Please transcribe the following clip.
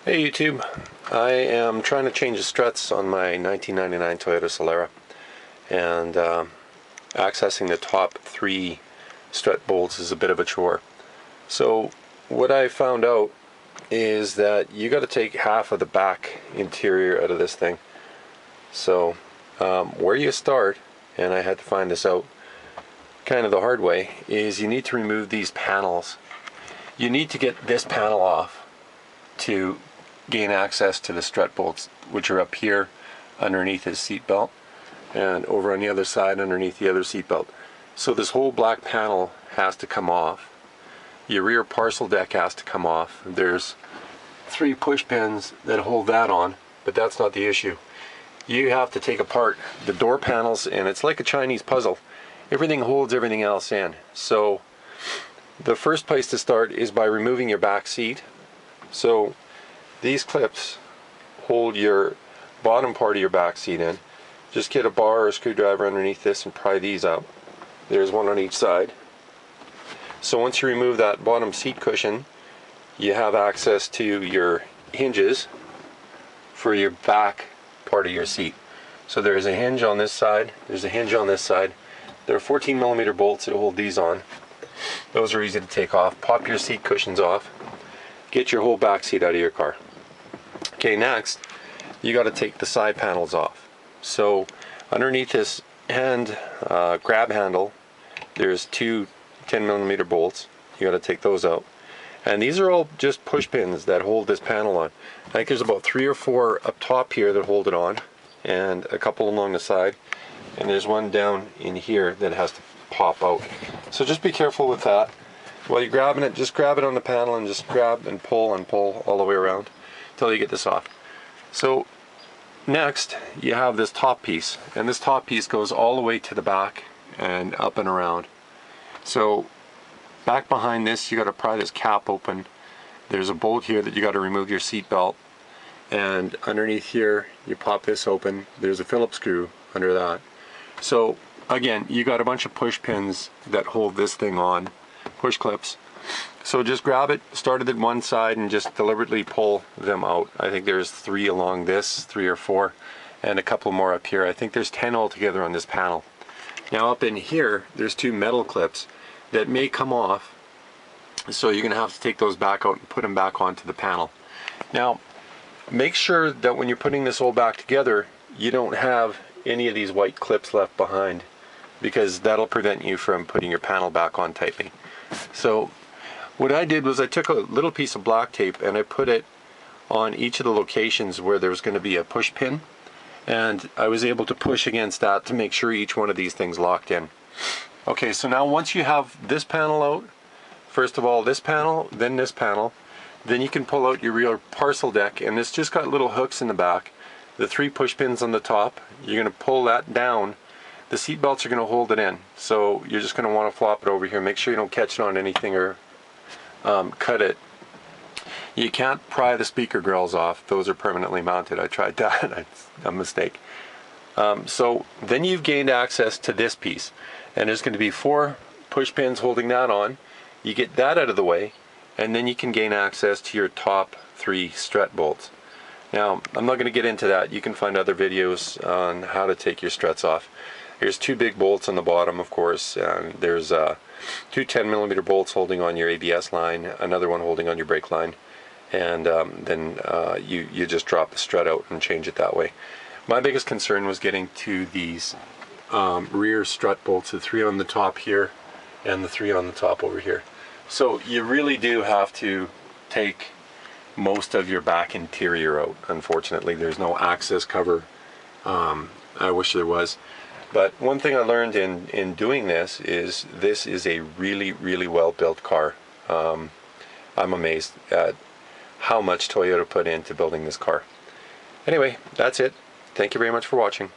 Hey YouTube, I am trying to change the struts on my 1999 Toyota Solara, and accessing the top three strut bolts is a bit of a chore. So what I found out is that you got to take half of the back interior out of this thing. So where you start, and I had to find this out kind of the hard way, is you need to remove these panels. You need to get this panel off to gain access to the strut bolts, which are up here underneath his seat belt and over on the other side underneath the other seat belt. So this whole black panel has to come off. Your rear parcel deck has to come off. There's 3 push pins that hold that on, but that's not the issue. You have to take apart the door panels, and it's like a Chinese puzzle. Everything holds everything else in. So the first place to start is by removing your back seat. So these clips hold your bottom part of your back seat in. Just get a bar or a screwdriver underneath this and pry these out. There's one on each side. So once you remove that bottom seat cushion, you have access to your hinges for your back part of your seat. So there's a hinge on this side, there's a hinge on this side. There are 14mm bolts that hold these on. Those are easy to take off. Pop your seat cushions off. Get your whole back seat out of your car. Okay, next you got to take the side panels off. So underneath this grab handle, there's 2 10mm bolts. You got to take those out, and these are all just push pins that hold this panel on. I think there's about 3 or 4 up top here that hold it on, and a couple along the side, and there's one down in here that has to pop out. So just be careful with that. While you're grabbing it, just grab it on the panel and just grab and pull all the way around until you get this off. So next you have this top piece, and this top piece goes all the way to the back and up and around. So back behind this, you got to pry this cap open. There's a bolt here that you got to remove your seat belt, and underneath here you pop this open. There's a Phillips screw under that. So again, you got a bunch of push pins that hold this thing on, push clips. So just grab it, start it at one side, and just deliberately pull them out. I think there's 3 along this, 3 or 4, and a couple more up here. I think there's 10 altogether on this panel. Now up in here, there's 2 metal clips that may come off, so you're gonna have to take those back out and put them back onto the panel. Now, make sure that when you're putting this all back together, you don't have any of these white clips left behind, because that'll prevent you from putting your panel back on tightly. So what I did was I took a little piece of black tape and I put it on each of the locations where there was going to be a push pin, and I was able to push against that to make sure each one of these things locked in. Okay, so now once you have this panel out, first of all this panel, then this panel, then you can pull out your rear parcel deck, and it's just got little hooks in the back. The 3 push pins on the top, you're going to pull that down. The seat belts are going to hold it in, so you're just going to want to flop it over here. Make sure you don't catch it on anything or cut it. You can't pry the speaker grills off. Those are permanently mounted. I tried that. It's a mistake. So then you've gained access to this piece, and there's going to be 4 push pins holding that on. You get that out of the way, and then you can gain access to your top 3 strut bolts. Now, I'm not going to get into that. You can find other videos on how to take your struts off. There's 2 big bolts on the bottom, of course, and there's 2 10mm bolts holding on your ABS line, another one holding on your brake line, and then you just drop the strut out and change it that way. My biggest concern was getting to these rear strut bolts, the 3 on the top here and the 3 on the top over here. So you really do have to take most of your back interior out. Unfortunately, there's no access cover. I wish there was. But one thing I learned in doing this is a really well built car. I'm amazed at how much Toyota put into building this car. Anyway, that's it. Thank you very much for watching.